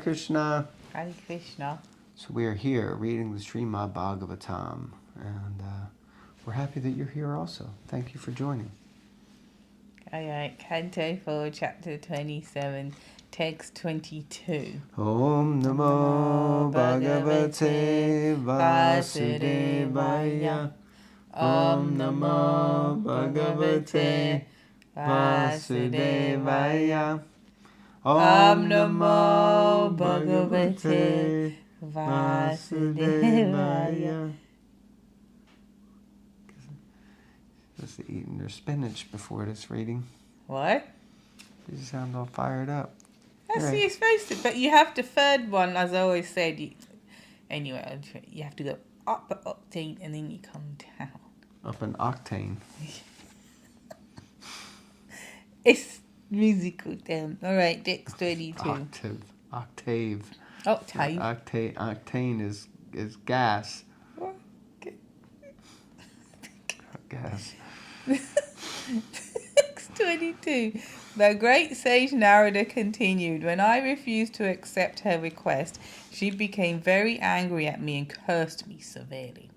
Krishna. Hare Krishna. So we are here reading the Srimad Bhagavatam, and we're happy that you're here also. Thank you for joining. Alright, Canto 4, Chapter 27, Text 22. Om Namo Bhagavate Vasudevaya. Om Namo Bhagavate Vasudevaya. Om Namo Bhagavate Vasudevaya. Just eating their spinach before this reading. What? You sound all fired up. That's Right. what you're supposed to, but you have the third one, as I always said. Anyway, you have to go up an octane and then you come down. Up an octane. It's musical term. Alright, text 22. Octave. Octave. Octane is gas. Okay. Gas. Text 22. The great sage Narada continued, when I refused to accept her request, she became very angry at me and cursed me severely.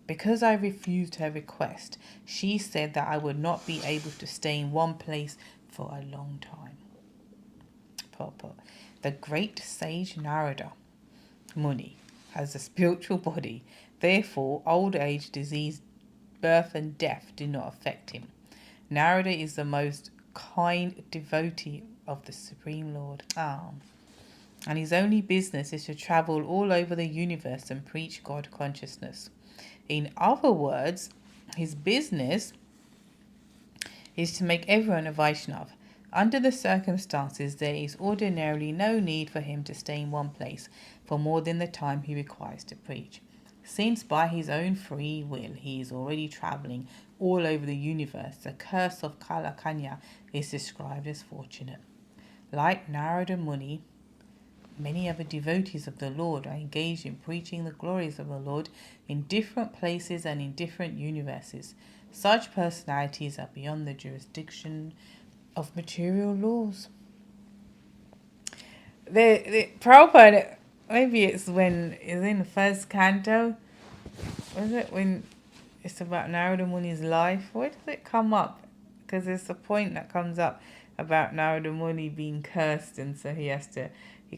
Because I refused her request, she said that I would not be able to stay in one place for a long time. Purport. The great sage Narada Muni has a spiritual body. Therefore, old age, disease, birth and death do not affect him. Narada is the most kind devotee of the Supreme Lord. And his only business is to travel all over the universe and preach God consciousness. In other words, his business is to make everyone a Vaishnav. Under the circumstances, there is ordinarily no need for him to stay in one place for more than the time he requires to preach. Since by his own free will he is already travelling all over the universe, the curse of Kalakanya is described as fortunate. Like Narada Muni, many other devotees of the Lord are engaged in preaching the glories of the Lord in different places and in different universes. Such personalities are beyond the jurisdiction of material laws. The Prabhupada, maybe it's when it's in the first canto, was it when it's about Narada Muni's life? Where does it come up? Because there's a point that comes up about Narada Muni being cursed, and so he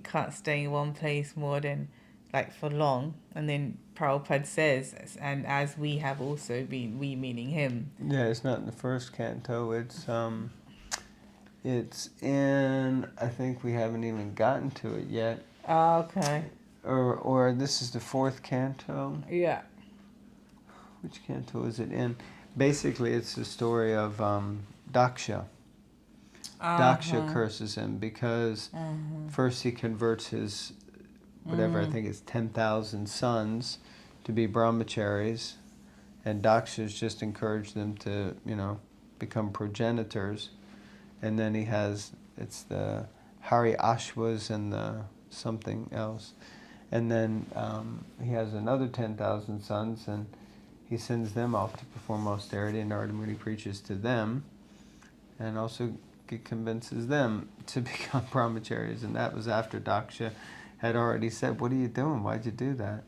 can't stay in one place more than for long. And then Prabhupada says, and as we have also been, we meaning him. Yeah, it's not in the first canto. It's in, I think we haven't even gotten to it yet. Oh, okay. Or this is the fourth canto. Yeah. Which canto is it in? Basically, it's the story of Daksha. Daksha curses him because first he converts his, whatever, I think it's 10,000 sons to be brahmacharis, and Daksha's just encouraged them to, become progenitors. And then he has, it's the Hari Ashwas and the something else. And then he has another 10,000 sons, and he sends them off to perform austerity, and Narada Muni preaches to them, and also convinces them to become brahmacharis. And that was after Daksha had already said, "What are you doing? Why'd you do that?"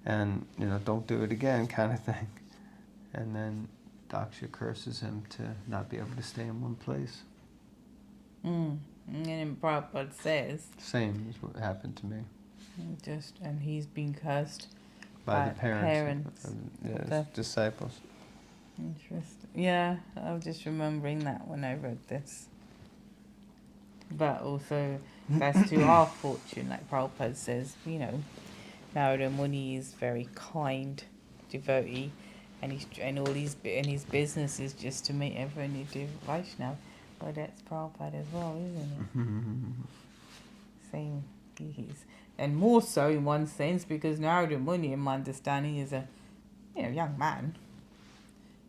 And, don't do it again, kind of thing. And then Daksha curses him to not be able to stay in one place. And then Prabhupada says, Same as what happened to me. And he's been cursed by the parents. The disciples. Interesting. Yeah, I was just remembering that when I read this. But also, that's to our fortune, like Prabhupada says, Narada Muni is very kind devotee, and his business is just to make everyone into Vaishnav. Well, that's Prabhupada as well, isn't it? Same. And more so in one sense, because Narada Muni, in my understanding, is a young man.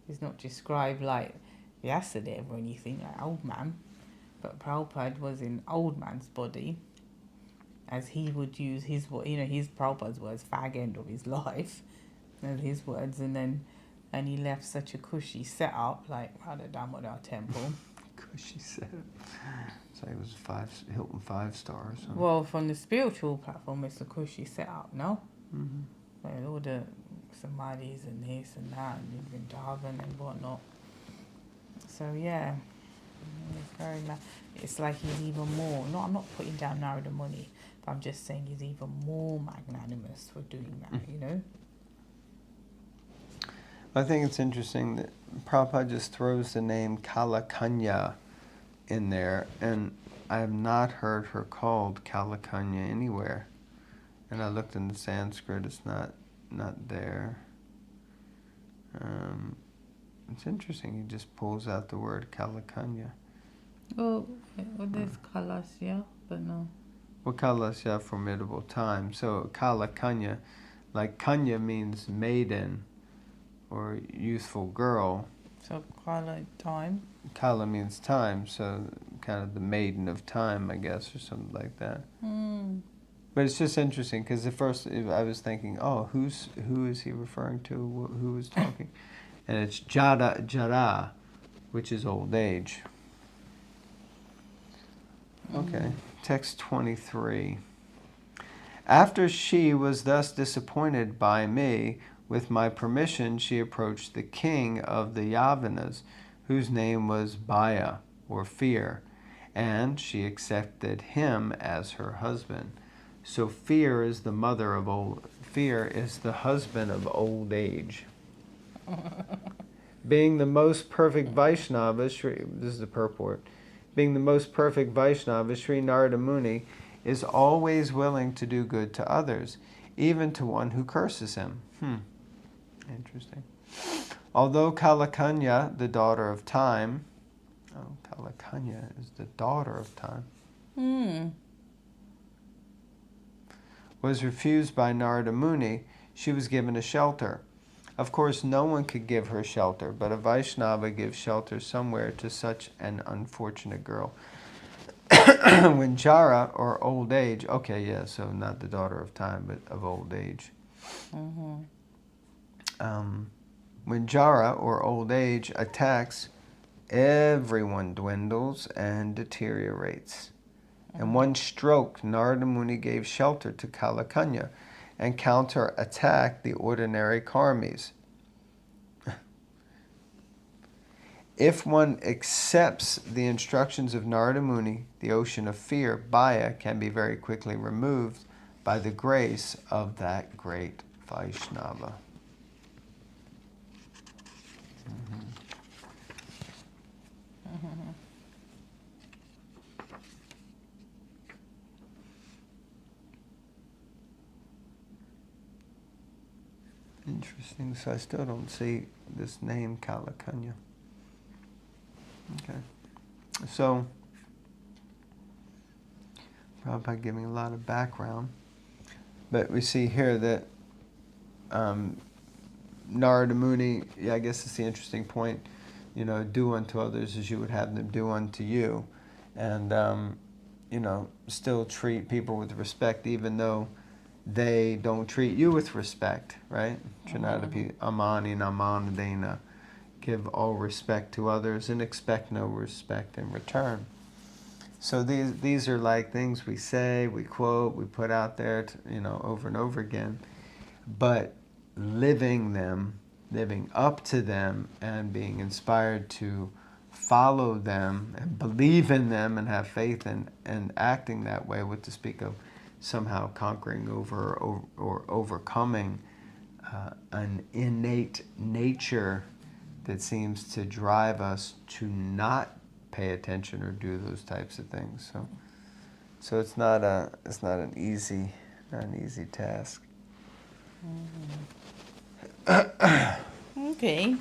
He's not described like Vyasadeva or anything, like old man. But Prabhupada was in old man's body, as he would use his Prabhupada's words, fag end of his life, and his words, and he left such a cushy setup like Radha Damodar temple. Cushy setup. It's like it was Hilton 5-star or something. Well, from the spiritual platform, it's the Kushi set up, no? Mm-hmm. Like all the samadhis and this and that, and you can daven and whatnot. So yeah, it's very it's like he's even more. No, I'm not putting down Narada Muni, but I'm just saying he's even more magnanimous for doing that. You know. I think it's interesting that Prabhupada just throws the name Kalakanya in there, and I have not heard her called Kalakanya anywhere. And I looked in the Sanskrit; it's not there. It's interesting. He just pulls out the word Kalakanya. Well, there's Kalasya, but no. Well, Kalasya, formidable time. So Kalakanya, like Kanya means maiden or youthful girl. So Kala time. Kala means time, so kind of the maiden of time, I guess, or something like that. But it's just interesting because at first I was thinking, oh, who is he referring to? Who is talking? And it's Jara, which is old age. Okay, text 23. After she was thus disappointed by me, with my permission she approached the king of the Yavanas, whose name was Bhaya, or fear, and she accepted him as her husband. So fear is the husband of old age. Being the most perfect Vaishnava, this is the purport, being the most perfect Vaishnava, Sri Narada Muni is always willing to do good to others, even to one who curses him. Interesting. Although Kalakanya, the daughter of time, Kalakanya is the daughter of time, was refused by Narada Muni, she was given a shelter. Of course, no one could give her shelter, but a Vaishnava gives shelter somewhere to such an unfortunate girl. When Jara, or old age, so not the daughter of time, but of old age. When Jara, or old age, attacks, everyone dwindles and deteriorates. In one stroke, Narada Muni gave shelter to Kalakanya and counter-attacked the ordinary karmis. If one accepts the instructions of Narada Muni, the ocean of fear, Bhaya, can be very quickly removed by the grace of that great Vaishnava. Interesting. So I still don't see this name Kalakanya. Okay. So, Prabhupada giving a lot of background. But we see here that Narada Muni, I guess it's the interesting point, do unto others as you would have them do unto you. And, still treat people with respect even though they don't treat you with respect, right? Amani namanadena. Give all respect to others and expect no respect in return. So these are like things we say, we quote, we put out there, over and over again. But living up to them, and being inspired to follow them and believe in them and have faith and acting that way, with to speak of somehow conquering over or overcoming an innate nature that seems to drive us to not pay attention or do those types of things. So it's not an easy task. Okay. Do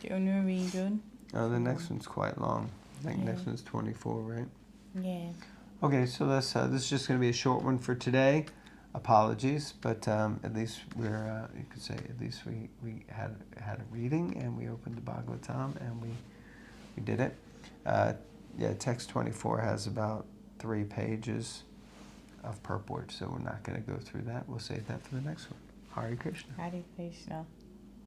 you want to read one? Oh, the next one's quite long. I think next one's 24, right? Yeah. Okay, so this is just going to be a short one for today. Apologies, but at least we're, you could say, at least we had a reading, and we opened the Bhagavatam, and we did it. Text 24 has about 3 pages of purport, so we're not going to go through that. We'll save that for the next one. Hare Krishna. Hare Krishna.